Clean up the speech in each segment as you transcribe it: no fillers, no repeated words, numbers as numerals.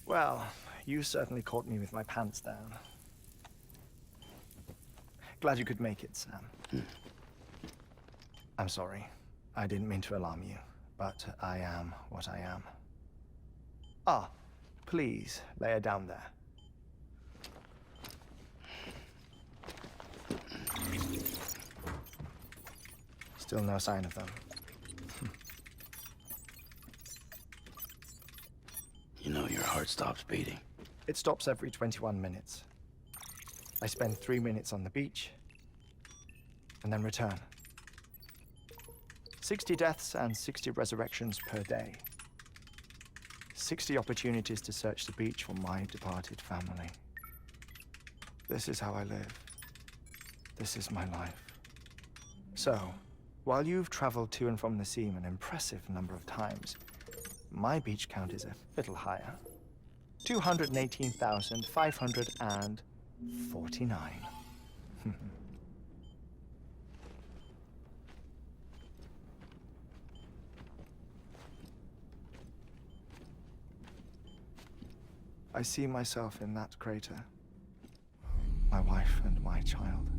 Well, you certainly caught me with my pants down. Glad you could make it, Sam. I'm sorry. I didn't mean to alarm you, but I am what I am. Ah, please lay her down there. Still no sign of them. You know your heart stops beating. It stops every 21 minutes. I spend 3 minutes on the beach, and then return. 60 deaths and 60 resurrections per day. 60 opportunities to search the beach for my departed family. This is how I live. This is my life. So, while you've traveled to and from the sea an impressive number of times, my beach count is a little higher. 218,549. I see myself in that crater. My wife and my child.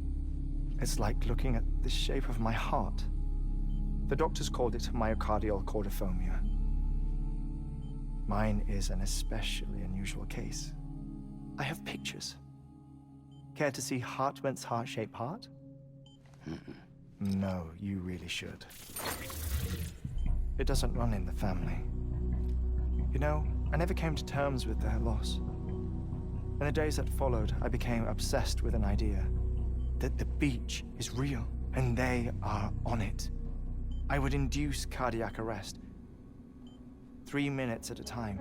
It's like looking at the shape of my heart. The doctors called it myocardial cordiformia. Mine is an especially unusual case. I have pictures. Care to see Hartman's heart-shaped heart? No, you really should. It doesn't run in the family. You know, I never came to terms with their loss. In the days that followed, I became obsessed with an idea that the beach is real and they are on it. I would induce cardiac arrest, 3 minutes at a time,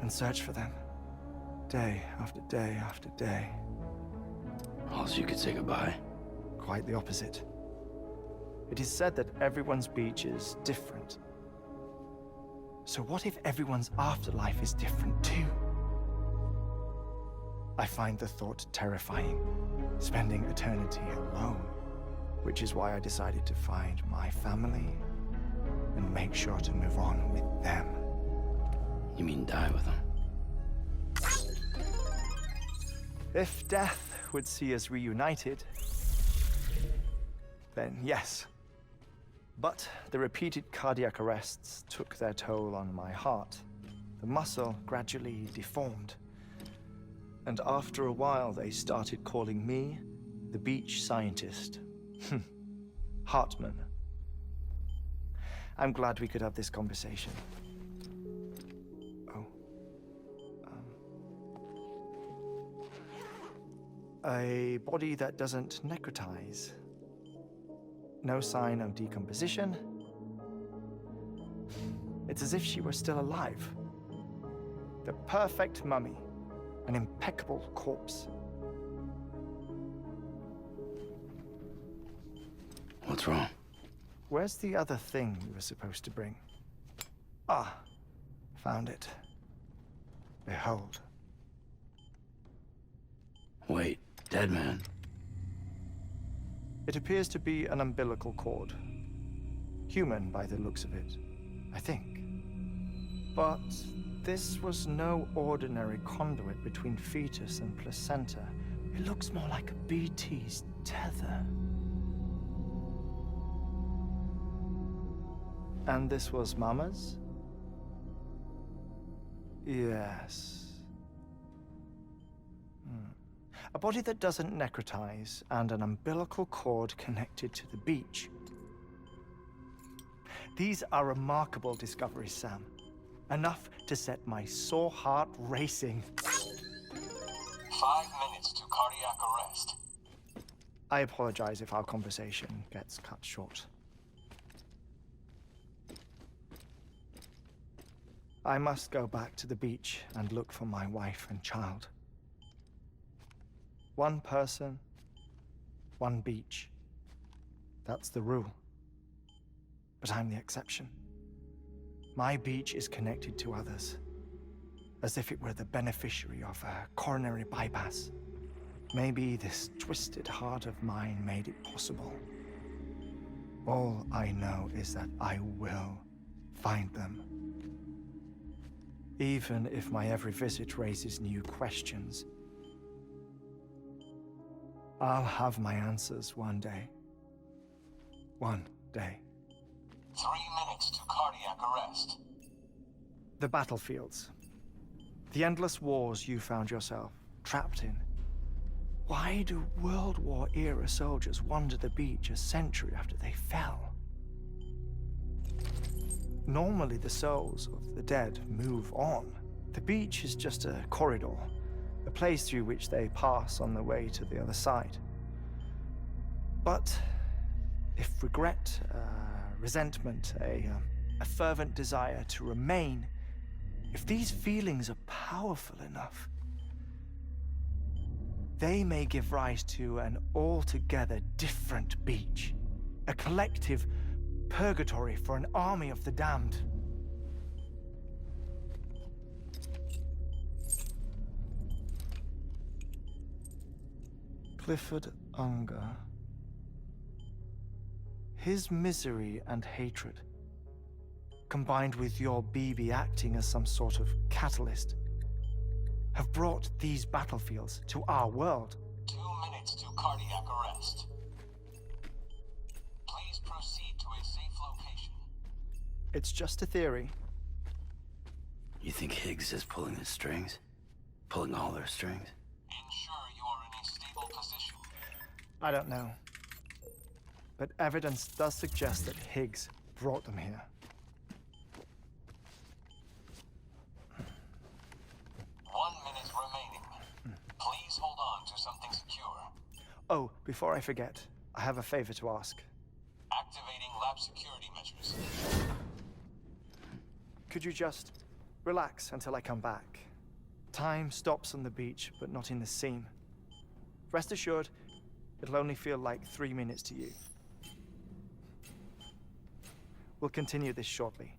and search for them, day after day after day. Also, you could say goodbye. Quite the opposite. It is said that everyone's beach is different. So what if everyone's afterlife is different too? I find the thought terrifying, spending eternity alone, which is why I decided to find my family and make sure to move on with them. You mean die with them? If death would see us reunited, then yes. But the repeated cardiac arrests took their toll on my heart. The muscle gradually deformed. And after a while, they started calling me the beach scientist. Hartman. I'm glad we could have this conversation. Oh. A body that doesn't necrotize. No sign of decomposition. It's as if she were still alive. The perfect mummy. An impeccable corpse. What's wrong? Where's the other thing you were supposed to bring? Ah, found it. Behold. Wait, dead man. It appears to be an umbilical cord. Human by the looks of it, I think. But this was no ordinary conduit between fetus and placenta. It looks more like a BT's tether. And this was Mama's? Yes. A body that doesn't necrotize and an umbilical cord connected to the beach. These are remarkable discoveries, Sam. Enough to set my sore heart racing. 5 minutes to cardiac arrest. I apologize if our conversation gets cut short. I must go back to the beach and look for my wife and child. One person, one beach. That's the rule. But I'm the exception. My beach is connected to others, as if it were the beneficiary of a coronary bypass. Maybe this twisted heart of mine made it possible. All I know is that I will find them. even if my every visit raises new questions. I'll have my answers one day. One day. 3 minutes to cardiac arrest. The battlefields. The endless wars you found yourself trapped in. Why do World War-era soldiers wander the beach a century after they fell? Normally the souls of the dead move on. The beach is just a corridor, a place through which they pass on the way to the other side. But if regret, resentment, a fervent desire to remain, if these feelings are powerful enough, they may give rise to an altogether different beach, a collective purgatory for an army of the damned. Clifford Unger. His misery and hatred, combined with your BB acting as some sort of catalyst, have brought these battlefields to our world. 2 minutes to cardiac arrest. Please proceed to a safe location. It's just a theory. You think Higgs is pulling the strings? Pulling all their strings? Ensure you are in a stable position. I don't know. But evidence does suggest that Higgs brought them here. 1 minute remaining. Please hold on to something secure. Oh, before I forget, I have a favor to ask. Activating lab security measures. Could you just relax until I come back? Time stops on the beach, but not in the scene. Rest assured, it'll only feel like 3 minutes to you. We'll continue this shortly.